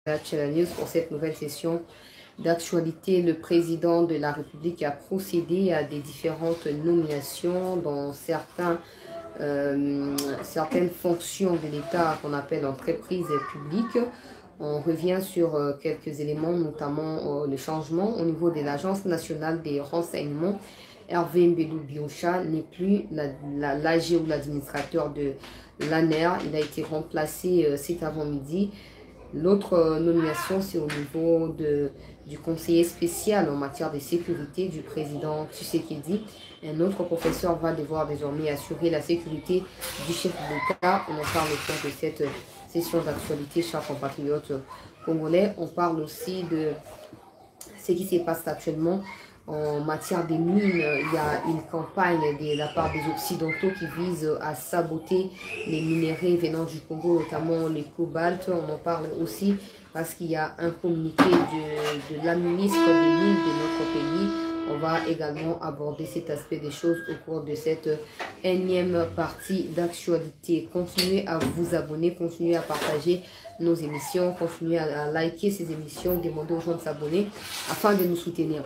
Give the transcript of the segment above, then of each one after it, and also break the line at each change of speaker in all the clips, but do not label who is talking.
la Channel News pour cette nouvelle session d'actualité. Le président de la République a procédé à des différentes nominations dans certaines fonctions de l'État qu'on appelle entreprises publiques. On revient sur quelques éléments, notamment le changement au niveau de l'Agence nationale des renseignements. Hervé Mbedou Biocha n'est plus l'AG ou l'administrateur de l'ANER. Il a été remplacé cet avant-midi. L'autre nomination, c'est au niveau du conseiller spécial en matière de sécurité du président Tshisekedi. Un autre professeur va devoir désormais assurer la sécurité du chef de l'État. On en parle au cours de cette session d'actualité, chers compatriotes congolais. On parle aussi de ce qui se passe actuellement en matière des mines. Il y a une campagne de la part des Occidentaux qui vise à saboter les minéraux venant du Congo, notamment les cobalt. On en parle aussi parce qu'il y a un communiqué de la ministre des Mines de notre pays. On va également aborder cet aspect des choses au cours de cette énième partie d'actualité. Continuez à vous abonner, continuez à partager nos émissions, continuez à liker ces émissions, demandez aux gens de s'abonner afin de nous soutenir.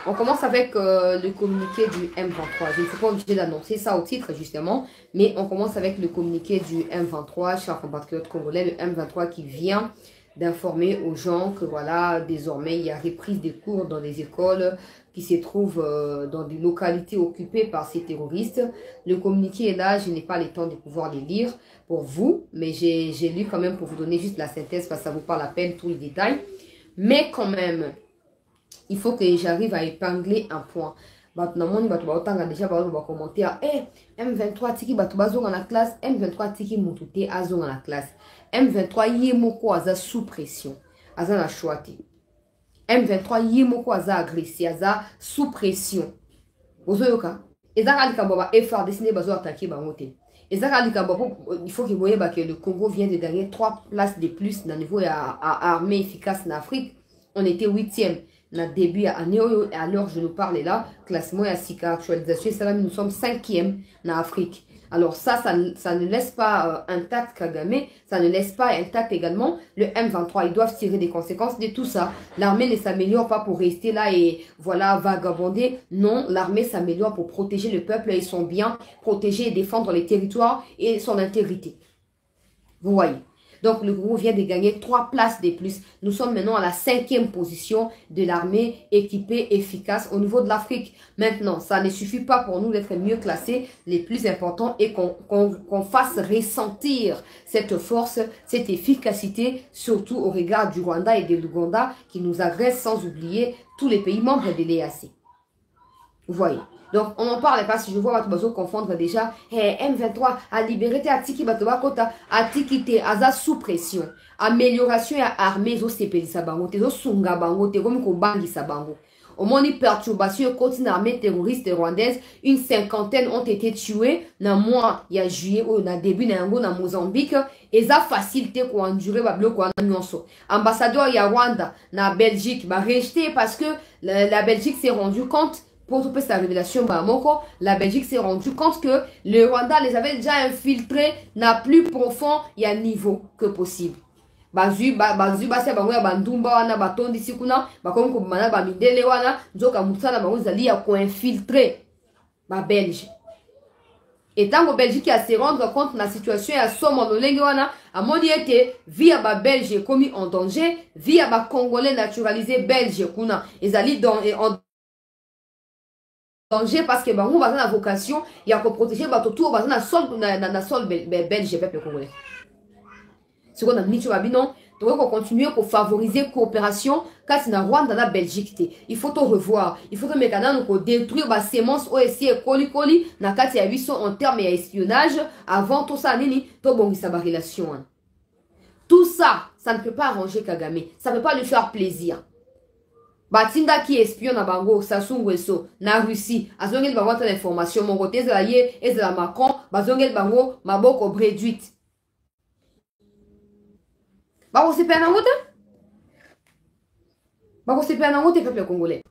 On commence avec le communiqué du M23. Je ne suis pas obligée d'annoncer ça au titre justement, mais on commence avec le communiqué du M23, chers compatriotes congolais, le M23 qui vient d'informer aux gens que voilà, désormais il y a reprise des cours dans les écoles qui se trouvent dans des localités occupées par ces terroristes. Le communiqué est là, je n'ai pas le temps de pouvoir les lire pour vous, mais j'ai lu quand même pour vous donner juste la synthèse parce que ça vaut pas la peine tous les détails. Mais quand même, il faut que j'arrive à épingler un point. Maintenant, déjà commenter M23 tiki batubazo dans la classe, M23 tiki mutute azo dans la classe. M23 yemoko aza sous pression, aza na chouati. M23 yemoko aza agressé, aza sous pression. Ozoyoka, ezaka likamba effort dessiné bazo attaquer bangote. Ezaka likamba il faut que vous voyez que le Congo vient de gagner 3 places de plus dans le niveau à armée efficace en Afrique. On était 8e. Na début à l'heure je nous parle là, classement et à actualisation, nous sommes 5e en Afrique. Alors ça ne laisse pas intact Kagame, ça ne laisse pas intact également le M23. Ils doivent tirer des conséquences de tout ça. L'armée ne s'améliore pas pour rester là et voilà vagabonder. Non, l'armée s'améliore pour protéger le peuple et son bien, protéger et défendre les territoires et son intégrité. Vous voyez. Donc, le groupe vient de gagner 3 places de plus. Nous sommes maintenant à la 5e position de l'armée équipée, efficace au niveau de l'Afrique. Maintenant, ça ne suffit pas pour nous d'être mieux classés. Les plus importants est qu'on fasse ressentir cette force, cette efficacité, surtout au regard du Rwanda et de l'Ouganda qui nous agressent sans oublier tous les pays membres de l'EAC. Vous voyez. Donc, on en parle parce que je vois Batubazo confondre déjà. M23 a libéré Atiki Batubakota, Atiki te Aza sous pression. Amélioration à armée, zo sepeli sabango, zo sunga bango, te comme bangi sabango. Au moment de perturbation, continue armée terroriste rwandaise, une 50aine ont été tués dans le mois, il y a juillet, ou dans début de Mozambique, et ça facilité pour endurer le bloc. Ambassadeur il y a Rwanda, na Belgique, bah rejeté parce que la Belgique s'est rendu compte. Pour trouver sa révélation, la Belgique s'est rendu compte que le Rwanda les avait déjà infiltrés na plus profond et à niveau que possible. Bazu basi bango ya bandumba wana batondi sikuna bakomi ko mana ba midele wana nzoka musala bango zali ya ko infiltrer ba Belge. Et tant que Belgique a se rendre compte de la situation à somo lolenge wana amoni ete via ba Belge commis en danger via ba Congolais naturalisé Belge kuna ezali dans danger parce que bango baza na vocation ya ko protéger bato tout baza na sol belge peuple congolais. Ce qu'on a dit babino donc continuer pour favoriser coopération quand na Rwanda na Belgique te. Il faut tout revoir, il faut que mécanisme ko détruire ba sémence OSC koli na kati ya biso en termes ya espionnage avant tout ça nini to bongisa ba relation. Tout ça, ça ne peut pas arranger Kagame, ça ne peut pas lui faire plaisir. Batinda qui espionne à Bango, Sassou Nguesso, na Russie, azongel bango ta information, mon côté de la Yé et de la Macron, bazongel bango, maboko réduite. Bako se pena ngote? Bako se pena ngote peuple congolais.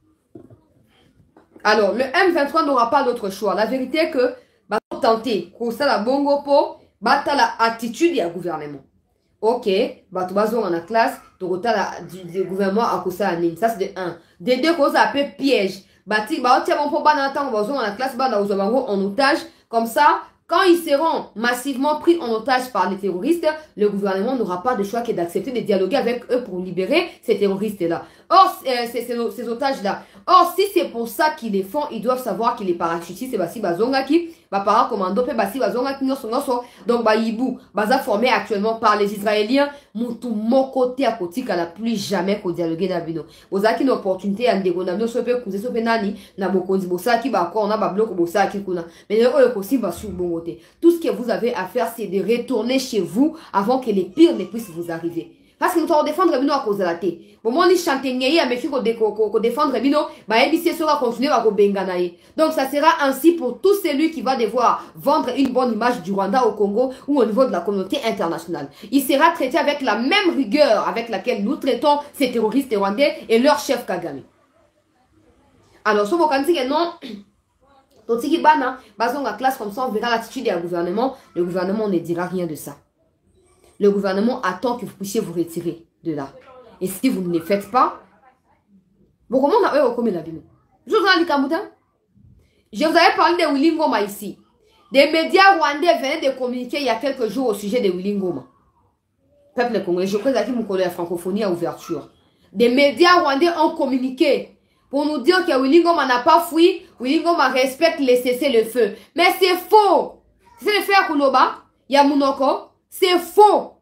Alors, le M23 n'aura pas d'autre choix. La vérité est que, bako tenter, pour ça la bongo po, bata la attitude du gouvernement. ok, bah tu vas dans la classe, tu as du gouvernement à cause ça, ça c'est de 1. De 2, cause un peu piège. Bah tu vas on peut pas dans la classe, bah en otage, comme ça. Quand ils seront massivement pris en otage par les terroristes, le gouvernement n'aura pas de choix que d'accepter de dialoguer avec eux pour libérer ces terroristes-là. Or, ces otages-là. Or, si c'est pour ça qu'ils les font, ils doivent savoir que les parachutistes, c'est Bassi Bazonga qui, para commando, Bassi Bazonga qui donc, Baïbou, Baza formé actuellement par les Israéliens, Moutou Mokote à côté qu'elle n'a plus jamais qu'au dialoguer d'Abino. Vous avez une opportunité à ndégonamio, soit peu couser, soit peu nani, na bokonzi, bossa qui va encore, on a bablo, bossa qui kuna. Mais le haut aussi, Bassou Bongote. Tout ce que vous avez à faire, c'est de retourner chez vous avant que les pires ne puissent vous arriver. Parce que nous allons défendre Bino à cause de la thé. Bon, moi, on chante n'y a mais qu'on défendre Bino, bah, ABC sera continuer à benganaï. Donc, ça sera ainsi pour tout celui qui va devoir vendre une bonne image du Rwanda au Congo ou au niveau de la communauté internationale. Il sera traité avec la même rigueur avec laquelle nous traitons ces terroristes rwandais et leur chef Kagame. Alors, ce qu'on dit que non, Totiki Bana, basons la classe comme ça, on verra l'attitude du gouvernement. Le gouvernement ne dira rien de ça. Le gouvernement attend que vous puissiez vous retirer de là. Et si vous ne le faites pas, bon, comment on a eu comme la vie? Je vous avais parlé de Willy Ngoma ici. Des médias rwandais venaient de communiquer il y a quelques jours au sujet de Willy Ngoma. Peuple congolais, je crois que mon collègue francophonie à ouverture. Des médias rwandais ont communiqué pour nous dire que Willy Ngoma n'a pas fui. Willy Ngoma respecte les cessez-le-feu. Mais c'est faux. C'est le fait à Kouloba, Yamunoko. C'est faux.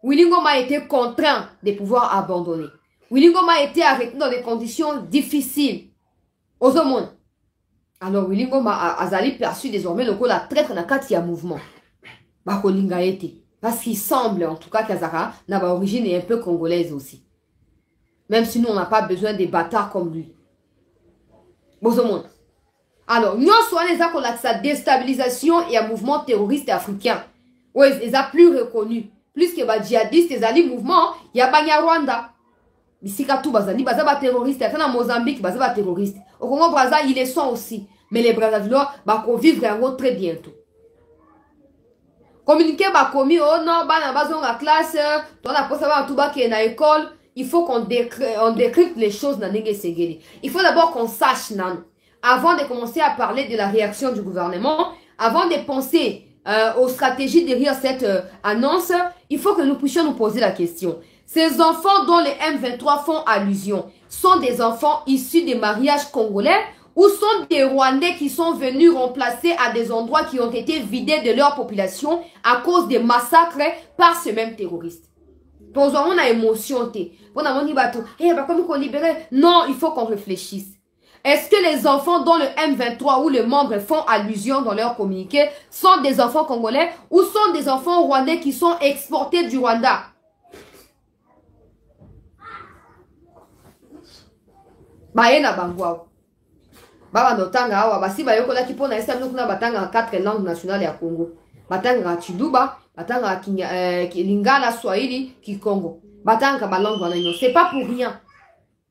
Willy Ngoma a été contraint de pouvoir abandonner. Willy Ngoma a été arrêté dans des conditions difficiles. Aux hommes. Alors Willy Ngoma a perçu désormais le coup la traître dans le mouvement. Bakolinga été. Parce qu'il semble en tout cas qu'Azara n'a pas origine et un peu congolaise aussi. Même si nous on n'a pas besoin des bâtards comme lui. Aux hommes. Alors, nous sommes les accords de sa déstabilisation et un mouvement terroriste africain. Oui, ils ont plus reconnu. Plus que les djihadistes, les alliés mouvements, il y a Banya Rwanda. Bisikatou Bazali, Bazaba terroriste, il y a Mozambique, Bazaba terroriste. Au Congo Brazza, ils le sont aussi. Mais les Brazzavillois, vont vivre très bientôt. Communiquer, commis, oh non, dans la classe, dans la poste, tout bas qui est dans l'école, il faut qu'on décrypte les choses dans les Segeli. Il faut d'abord qu'on sache, avant de commencer à parler de la réaction du gouvernement, avant de penser aux stratégies derrière cette annonce, il faut que nous puissions nous poser la question. Ces enfants dont les M23 font allusion sont des enfants issus des mariages congolais ou sont des Rwandais qui sont venus remplacer à des endroits qui ont été vidés de leur population à cause des massacres par ce même terroriste. Pour on a émotion. Non, il faut qu'on réfléchisse. Est-ce que les enfants dont le M23 ou les membres font allusion dans leur communiqué sont des enfants congolais ou sont des enfants rwandais qui sont exportés du Rwanda? Baena bangwa. Baba notanga awa basi bayokola ki pona esa kuna batanga 4 langues nationales ya Congo. Batanga Chiluba, batanga Lingala, Swahili, Kikongo. Batanga ba langue wana no, c'est pas pour rien.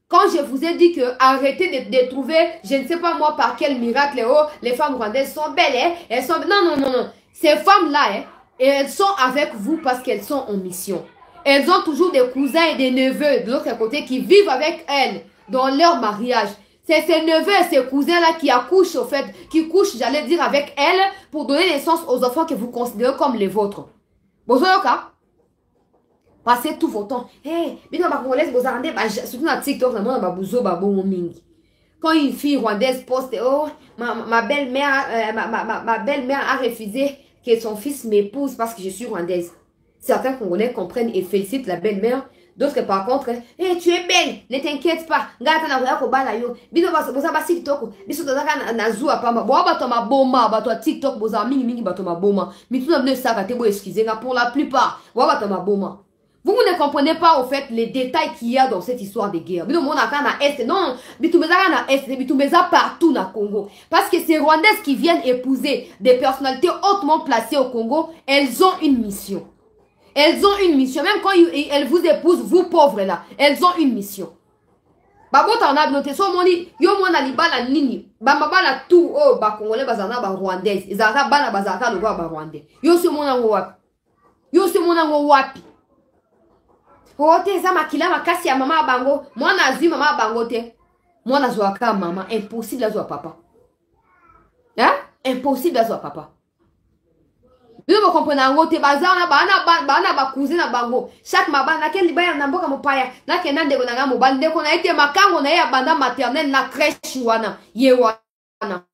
Quand je vous ai dit que arrêtez de trouver, je ne sais pas moi par quel miracle, les femmes rwandaises sont belles, elles sont... Non. Ces femmes-là, elles sont avec vous parce qu'elles sont en mission. Elles ont toujours des cousins et des neveux de l'autre côté qui vivent avec elles dans leur mariage. C'est ces neveux et ces cousins-là qui accouchent, au fait, qui couchent, j'allais dire, avec elles pour donner naissance aux enfants que vous considérez comme les vôtres. Bozoyoka? Passez tout votre temps. Hey, surtout dans TikTok, quand une fille rwandaise poste, oh, ma belle-mère a refusé que son fils m'épouse parce que je suis rwandaise. Certains Congolais comprennent et félicitent la belle-mère. D'autres par contre, hey, tu es belle, ne t'inquiète pas. Gata na voya ko bala yo. Bino boza ba TikTok. Biso tozaka na zua pamba. Bo bato ma boma, bato TikTok boza mingi bato ma boma. Mais tout ne saka te bo excuser pour la plupart. Bo bato ma boma. Vous ne comprenez pas au fait les détails qu'il y a dans cette histoire de guerre. Bino mona kana est non, bitumeza kana est, bitumeza partout na Congo. Parce que ces Rwandaises qui viennent épouser des personnalités hautement placées au Congo, elles ont une mission. Elles ont une mission. Même quand elles vous épousent, vous pauvres là, elles ont une mission. Babota on a noté so moni yo mona libala nini bamabala tout oh ba congolais bazana ba rwandais izaka bana bazaka lo ba rwandais yo se mona ngo wapi Ote za makila makasi ya mama bango. Moi na zui mama bango te. Moi na zwa ka maman. Impossible à zwa papa. Hein? Impossible à zwa papa. Vous comprenez en gros, bazana bana ba cousin na bango. Chaque mabana ken libaya na mboka mopaya. Na kenande ko na mobile ndeko na ete makango na ya banda maternelle na crèche wana. Ye wana.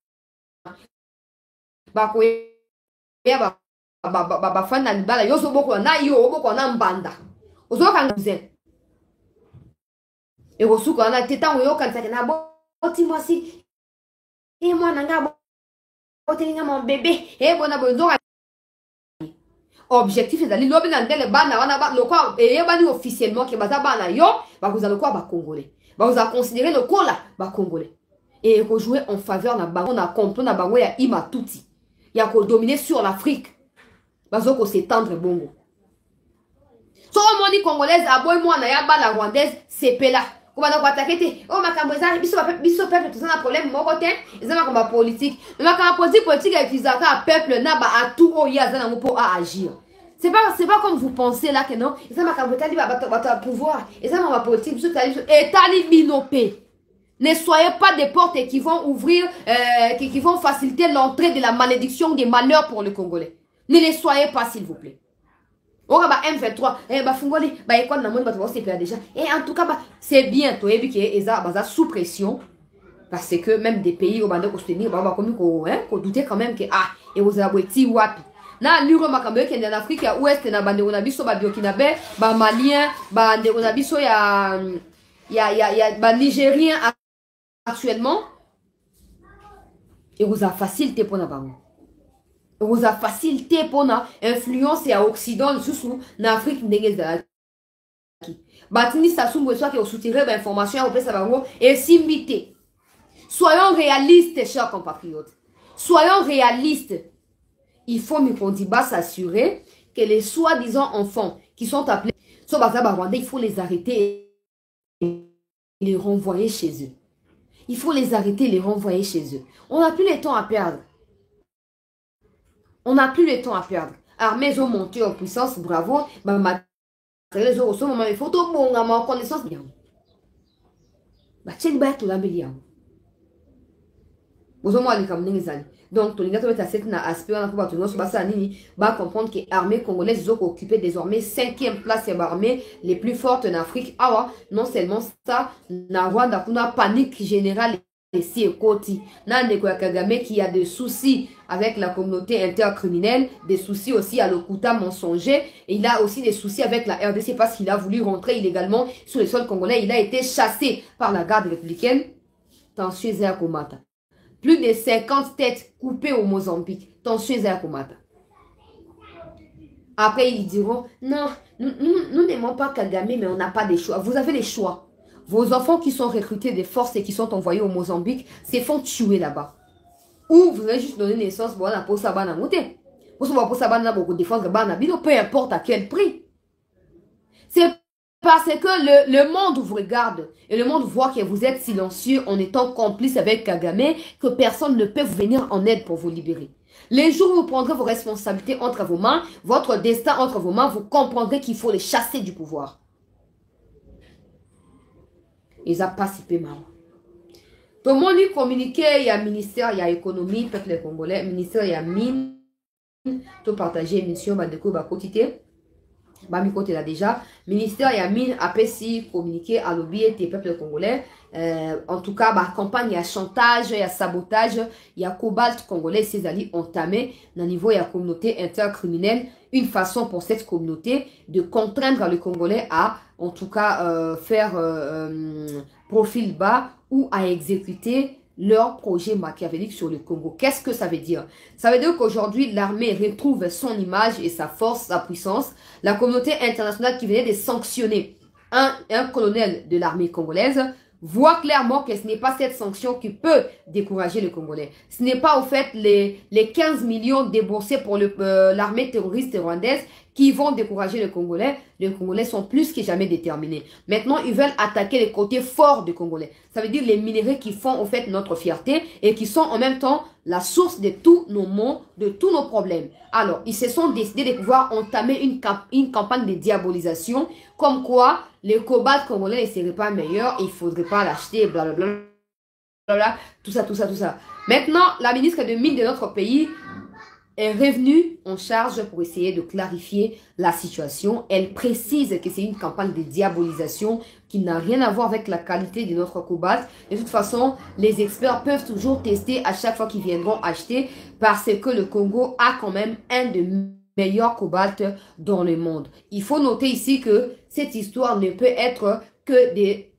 Ba ko ya ba fana libala yo so boko na yo boko na mbanda. Ozo kan cousin. Et reçu quand on a été tant yo kan sa na boti moi si. Et moi nanga boti mon bébé. Et bon na bozo objectif c'est d'aller lobi landele bana wana ba lokwa et bani officiellement que baza bana yo ba vous allez quoi ba congolais ba vous a considérer le kola ba congolais et rejouer en faveur na bango na complot na bango ya imatuti ya ko dominer sur l'Afrique bazo ko s'étendre bongo so moni congolaise aboy moi na ya bana rwandaise c'est pela ko bana ko attaquer te o makambo za biso peuple tout ça na problème moko te ezama comme politique mais makambo politique ya utiliser peuple na ba à tout o ya za na pour agir. C'est pas comme vous pensez là que non, et ça m'a dit bah pouvoir, et ça m'a politique, et talibinopé. Ne soyez pas des portes qui vont ouvrir, qui vont faciliter l'entrée de la malédiction des malheurs pour le Congolais. Ne les soyez pas s'il vous plaît. On va M23, bah fungoli, bah école na monde bah c'est déjà. Et en tout cas bah c'est bien, toi et bien qui est sous pression. Parce que même des pays au bande soutenir, bah comme qu'on douter quand même que ah et vous avez ti wapi. Na luro makambe qui est en Afrique ya ouest na bande na biso ba Burkinabé, ba malien, ba ndeko na biso ya ba nigérien actuellement. Et vous a facilité pour na bango. Vous a facilité pour na influence à occident sous na Afrique ndenge za batini Sassou Nguesso qui au soutirer l'information au pesa bango et s'imiter. Soyons réalistes chers compatriotes. Soyons réalistes. Il faut Mikondiba s'assurer que les soi-disant enfants qui sont appelés il faut les arrêter et les renvoyer chez eux. Il faut les arrêter et les renvoyer chez eux. On n'a plus le temps à perdre. On n'a plus le temps à perdre. Armées ont monté en puissance, bravo. Les autres au moment il faut tout bon en connaissance bien. Donc, aspect comprendre que l'armée congolaise a occupé désormais 5e place des armées les plus fortes en Afrique. Ah, non seulement ça, na Rwanda, kuna panique générale ici et côté. Kagame qui a des soucis avec la communauté intercriminelle, des soucis aussi à l'Okuta mensonger, et il a aussi des soucis avec la RDC parce qu'il a voulu rentrer illégalement sur le sol congolais. Il a été chassé par la garde républicaine. Tension Komata. Plus de 50 têtes coupées au Mozambique. Tension Komata. Après, ils diront, non, nous n'aimons pas Kagame, mais on n'a pas de choix. Vous avez les choix. Vos enfants qui sont recrutés des forces et qui sont envoyés au Mozambique se font tuer là-bas. Ou vous allez juste donner naissance pour ça, pour ça, beaucoup défendre, peu importe à quel prix. C'est parce que le monde vous regarde et le monde voit que vous êtes silencieux en étant complice avec Kagame, que personne ne peut vous venir en aide pour vous libérer. Les jours où vous prendrez vos responsabilités entre vos mains, votre destin entre vos mains, vous comprendrez qu'il faut les chasser du pouvoir. Ils n'ont pas si peu mal. Tout le monde communiqué, il y a ministère, il y a économie, peuple congolais, ministère, il y a mine, tout partager, mission, de quoi, quotidien. Bami côté là déjà ministère et mine après si communiquer à l'objet des peuples congolais en tout cas campagne il y a chantage il y a sabotage il y a cobalt congolais ses alliés entamés dans niveau il y a communauté intercriminelle une façon pour cette communauté de contraindre le congolais à en tout cas faire profil bas ou à exécuter leur projet machiavélique sur le Congo. Qu'est-ce que ça veut dire? Ça veut dire qu'aujourd'hui, l'armée retrouve son image et sa force, sa puissance. La communauté internationale qui venait de sanctionner un colonel de l'armée congolaise voit clairement que ce n'est pas cette sanction qui peut décourager le Congolais. Ce n'est pas au fait les 15 millions déboursés pour l'armée terroriste rwandaise qui vont décourager les Congolais sont plus que jamais déterminés. Maintenant, ils veulent attaquer les côtés forts des Congolais. Ça veut dire les minéraux qui font en fait notre fierté et qui sont en même temps la source de tous nos maux, de tous nos problèmes. Alors, ils se sont décidés de pouvoir entamer une campagne de diabolisation comme quoi le cobalt congolais ne serait pas meilleur, il ne faudrait pas l'acheter, blablabla, tout ça, tout ça, tout ça. Maintenant, la ministre de Mines de notre pays est revenue en charge pour essayer de clarifier la situation. Elle précise que c'est une campagne de diabolisation qui n'a rien à voir avec la qualité de notre cobalt. De toute façon, les experts peuvent toujours tester à chaque fois qu'ils viendront acheter parce que le Congo a quand même un des meilleurs cobalt dans le monde. Il faut noter ici que cette histoire ne peut être que des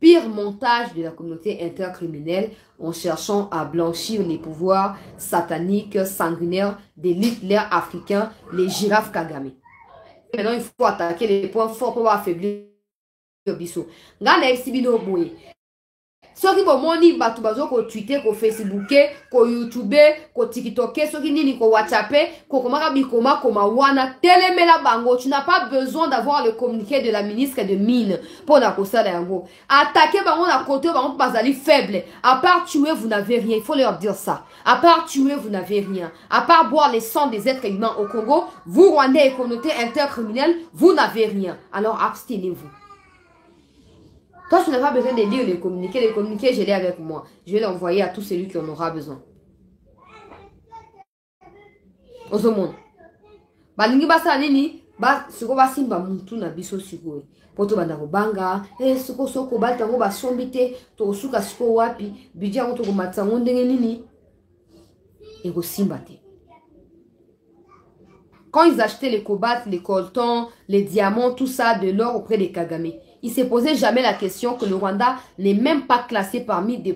pire montage de la communauté intercriminelle en cherchant à blanchir les pouvoirs sataniques, sanguinaires des Hitler africains, les girafes Kagame. Maintenant, il faut attaquer les points forts pour affaiblir le biseau. Ngana exibino boye. Soki bomoni batu bazo ko Twitter, ko Facebook, ko YouTube, ko TikTok, soki nini ko WhatsApp, ko komaka bikoma koma wana telemela bango. Tu n'as pas besoin d'avoir le communiqué de la ministre de Mines pour la kosala yango. Attaquer bango na côté bango bazali faible. À part tuer, vous n'avez rien. Il faut leur dire ça. À part tuer, vous n'avez rien. À part boire les sangs des êtres humains au Congo, vous Rwandais et communauté intercriminelle, vous n'avez rien. Alors abstenez-vous. Toi, tu n'as pas besoin de lire les communiqués. Les communiqués, je l'ai avec moi. Je vais l'envoyer à tout celui qui en aura besoin. Ozomon. Balingi basa nini, siko basimba muntu na biso siko. Poto banda banga, soko balta ngo basombite, to suka siko wapi, bidja ngo to matsa ngo ndenge nini. Ego simba te. Quand ils achetaient les cobalt, les coltans, les diamants, tout ça, de l'or auprès des Kagame, ils ne se posaient jamais la question que le Rwanda n'est même pas classé parmi des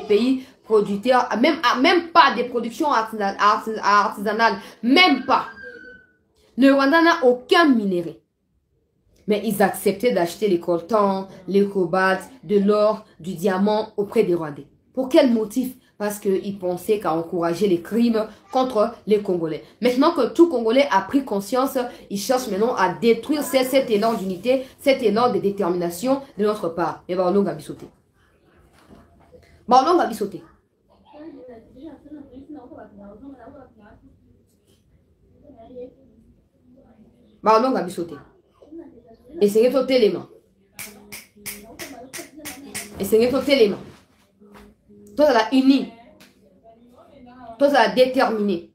pays producteurs, même pas des productions artisanales, même pas. Le Rwanda n'a aucun minerai. Mais ils acceptaient d'acheter les coltans, les cobalt, de l'or, du diamant auprès des Rwandais. Pour quel motif? Parce qu'ils pensaient qu'à encourager les crimes contre les Congolais. Maintenant que tout Congolais a pris conscience, ils cherchent maintenant à détruire cet élan d'unité, cet élan de détermination de notre part. Et bah, on a sauté. Bah, on a sauté. Bah, on a sauté. Et c'est tout élément. Et c'est tout élément. Toi, ça l'a uni. Toi, ça l'a déterminé.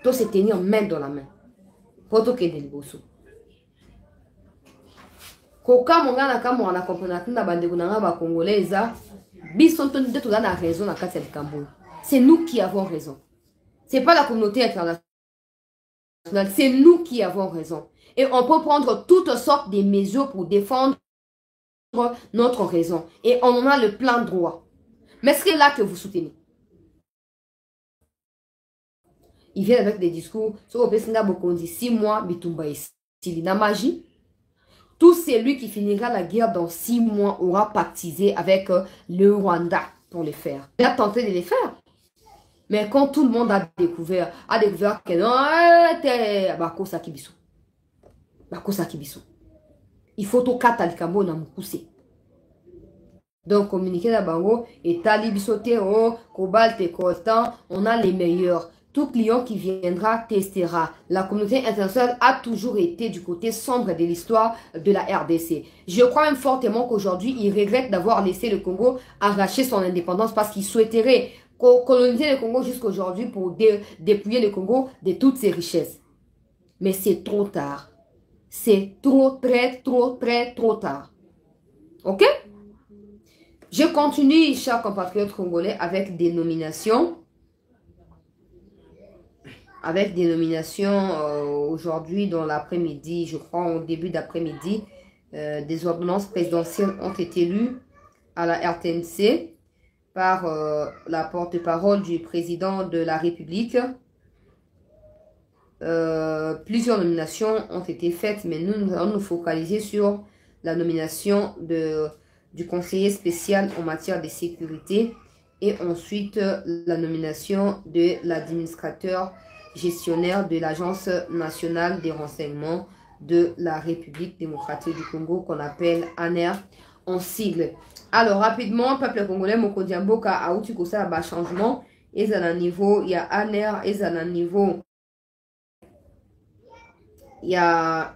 Toi, c'est tenir main dans la main. Pour toi, qu'il y ait des bosses. Quand on a Congolais, c'est nous qui avons raison. Ce n'est pas la communauté internationale. C'est nous qui avons raison. Et on peut prendre toutes sortes de mesures pour défendre notre raison. Et on en a le plein droit. Mais c'est là que vous soutenez. Ils viennent avec des discours. Sur le 6 mois, Bitumba est la magie. Tout celui qui finira la guerre dans 6 mois aura pactisé avec le Rwanda pour les faire. Il a tenté de les faire. Mais quand tout le monde a découvert que non, Bakosa Kibiso. Bakosa Kibiso. Il faut tout catalikambo na mukuse. Donc, communiquer la bango et tali bisoté, cobalt et coltan, on a les meilleurs. Tout client qui viendra testera. La communauté internationale a toujours été du côté sombre de l'histoire de la RDC. Je crois même fortement qu'aujourd'hui, il regrette d'avoir laissé le Congo arracher son indépendance parce qu'il souhaiterait coloniser le Congo jusqu'aujourd'hui pour dépouiller le Congo de toutes ses richesses. Mais c'est trop tard. C'est trop tard. Ok? Je continue, chers compatriotes congolais, avec des nominations. Aujourd'hui, dans l'après-midi, je crois au début d'après-midi, des ordonnances présidentielles ont été lues à la RTNC par la porte-parole du président de la République. Plusieurs nominations ont été faites, mais nous allons nous focaliser sur la nomination du conseiller spécial en matière de sécurité et ensuite la nomination de l'administrateur gestionnaire de l'Agence nationale des renseignements de la République démocratique du Congo, qu'on appelle ANER en sigle. Alors, rapidement, peuple congolais, Mokodiamboka, Aoutikosa, bas changement, et à un niveau, il y a ANER, et à un niveau, il y a...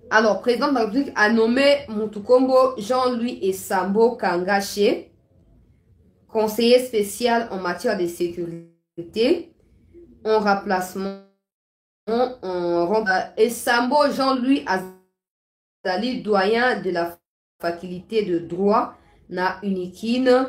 Alors, président de la République a nommé Mutukombo Jean-Louis Esambo Kangache, conseiller spécial en matière de sécurité, en remplacement, Esambo Jean-Louis Azali, doyen de la faculté de droit, na unikine,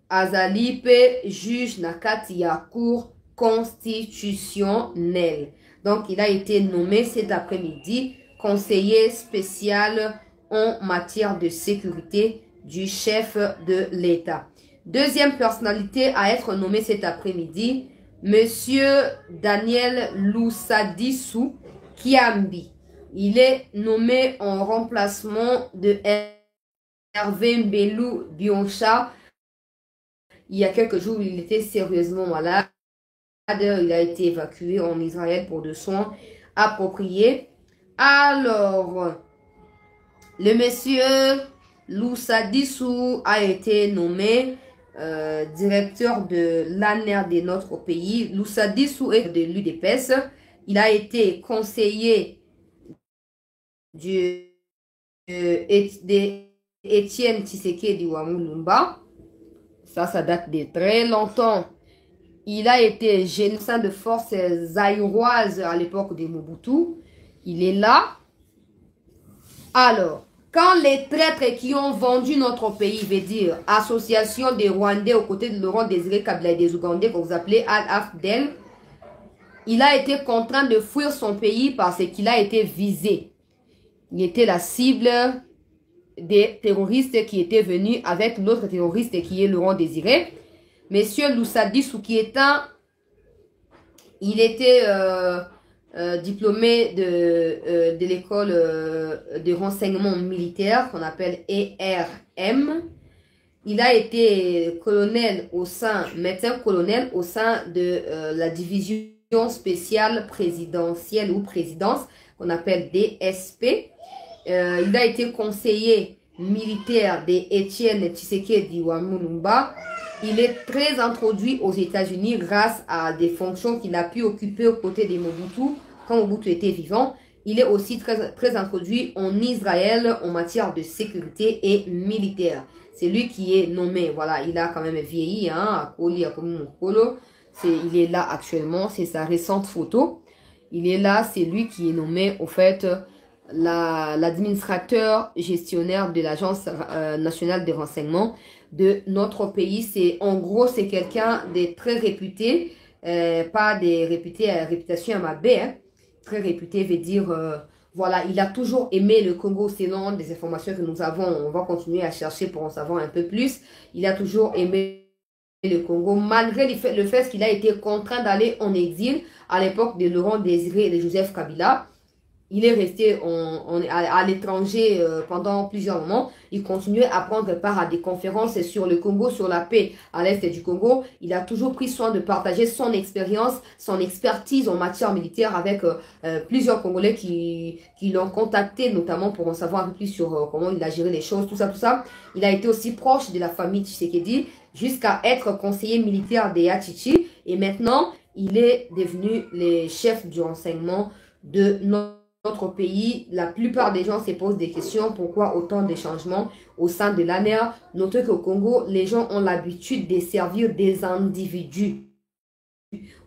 Azali pe juge na kati ya cour constitutionnelle. Donc, il a été nommé cet après-midi conseiller spécial en matière de sécurité du chef de l'État. Deuxième personnalité à être nommée cet après-midi, Monsieur Daniel Lousadissou Kiambi. Il est nommé en remplacement de Hervé Mbelou Bioncha. Il y a quelques jours, il était sérieusement malade. Il a été évacué en Israël pour des soins appropriés. Alors, le monsieur Lousadissou a été nommé directeur de l'ANER de notre pays. Lousadissou est de l'UDPS. Il a été conseiller d'Étienne Tshisekedi Wamulumba. Ça date de très longtemps. Il a été général de forces zaïroises à l'époque de Mobutu. Il est là. Alors, quand les traîtres qui ont vendu notre pays, veut dire association des Rwandais aux côtés de Laurent Désiré Kabila et des Ougandais, que vous appelez Al-Afdel, il a été contraint de fuir son pays parce qu'il a été visé. Il était la cible des terroristes qui étaient venus avec l'autre terroriste qui est Laurent Désiré. Monsieur Lousadissou Kieta, il était diplômé de l'école de renseignement militaire qu'on appelle ERM. Il a été colonel au sein, médecin-colonel au sein de la division spéciale présidentielle ou présidence qu'on appelle DSP. Il a été conseiller militaire d'Étienne Tshisekedi Wamulumba. Il est très introduit aux États-Unis grâce à des fonctions qu'il a pu occuper aux côtés de Mobutu quand Mobutu était vivant. Il est aussi très introduit en Israël en matière de sécurité et militaire. C'est lui qui est nommé. Voilà, il a quand même vieilli, hein, il est là actuellement, c'est sa récente photo. Il est là, c'est lui qui est nommé, au fait, l'administrateur gestionnaire de l'Agence nationale des renseignements de notre pays. C'est en gros, c'est quelqu'un de très réputé, pas des réputés à réputation amabé, hein. Très réputé veut dire, voilà, il a toujours aimé le Congo selon des informations que nous avons. On va continuer à chercher pour en savoir un peu plus. Il a toujours aimé le Congo, malgré le fait qu'il a été contraint d'aller en exil à l'époque de Laurent Désiré et de Joseph Kabila. Il est resté à l'étranger pendant plusieurs moments. Il continuait à prendre part à des conférences sur le Congo, sur la paix à l'est du Congo. Il a toujours pris soin de partager son expérience, son expertise en matière militaire avec plusieurs Congolais qui l'ont contacté, notamment pour en savoir un peu plus sur comment il a géré les choses, tout ça, tout ça. Il a été aussi proche de la famille Tshisekedi jusqu'à être conseiller militaire des Achichi. Et maintenant, il est devenu le chef du renseignement de notre pays. La plupart des gens se posent des questions. Pourquoi autant de changements au sein de l'ANER? Notez qu'au Congo, les gens ont l'habitude de servir des individus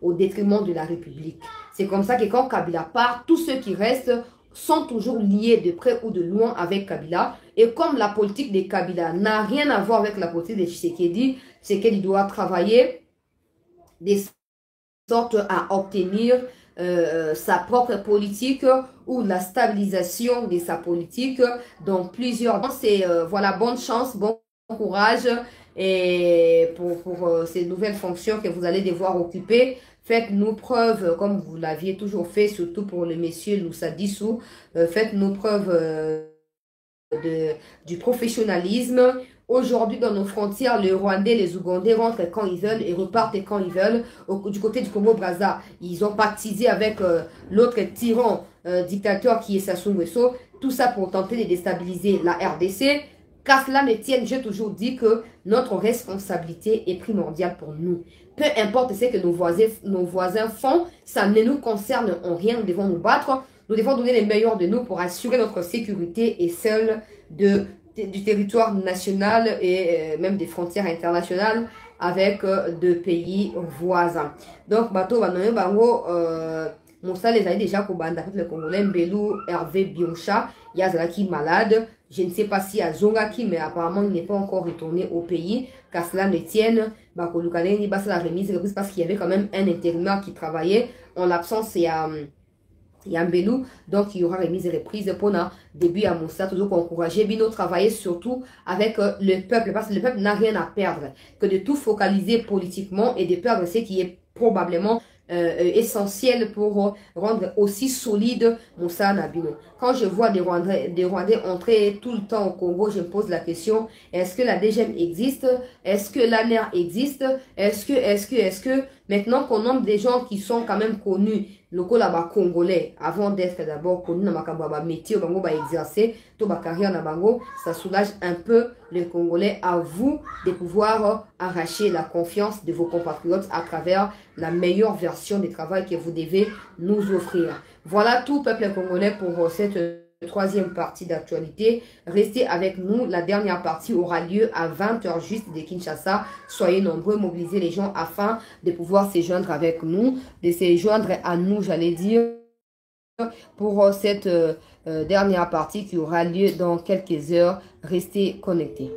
au détriment de la République. C'est comme ça que quand Kabila part, tous ceux qui restent sont toujours liés de près ou de loin avec Kabila. Et comme la politique de Kabila n'a rien à voir avec la politique de Tshisekedi, c'est qu'il doit travailler de sorte à obtenir sa propre politique ou la stabilisation de sa politique dans plusieurs. C'est voilà, bonne chance, bon courage et pour ces nouvelles fonctions que vous allez devoir occuper. Faites-nous preuve, comme vous l'aviez toujours fait, surtout pour le monsieur Lousadissou, faites-nous preuve du professionnalisme. Aujourd'hui, dans nos frontières, les Rwandais, les Ougandais rentrent quand ils veulent et repartent quand ils veulent. Du côté du Congo-Brazza, ils ont pactisé avec l'autre tyran dictateur qui est Sassou Nguesso. Tout ça pour tenter de déstabiliser la RDC. Qu'à cela ne tienne, j'ai toujours dit que notre responsabilité est primordiale pour nous. Peu importe ce que nos voisins font, ça ne nous concerne en rien. Nous devons nous battre. Nous devons donner les meilleurs de nous pour assurer notre sécurité et celle du territoire national et même des frontières internationales avec deux pays voisins. Donc, bateau, bango, Moussa les a déjà combattu le Congolais Mbelou Hervé Bioncha, Yazalaki malade. Je ne sais pas si à Zongaki, mais apparemment il n'est pas encore retourné au pays. Qu'à cela ne tienne, la remise parce qu'il y avait quand même un intérimaire qui travaillait. En l'absence, il y a Mbelou, donc il y aura remise et reprise pour le début à Moussa, toujours pour encourager Bino travailler surtout avec le peuple, parce que le peuple n'a rien à perdre, que de tout focaliser politiquement et de perdre ce qui est probablement essentiel pour rendre aussi solide Moussa Nabino. Quand je vois des Rwandais entrer tout le temps au Congo, je me pose la question, est-ce que la DGM existe? Est-ce que l'ANER existe? Est-ce que maintenant qu'on nomme des gens qui sont quand même connus, locaux là-bas congolais, avant d'être d'abord connus dans ma métier, bango ba exercer, tout ba carrière na bango, ça soulage un peu les Congolais. À vous de pouvoir arracher la confiance de vos compatriotes à travers la meilleure version du travail que vous devez nous offrir. Voilà tout, peuple congolais, pour cette troisième partie d'actualité. Restez avec nous. La dernière partie aura lieu à 20h juste de Kinshasa. Soyez nombreux, mobilisez les gens afin de pouvoir se joindre avec nous, de se joindre à nous, j'allais dire, pour cette dernière partie qui aura lieu dans quelques heures. Restez connectés.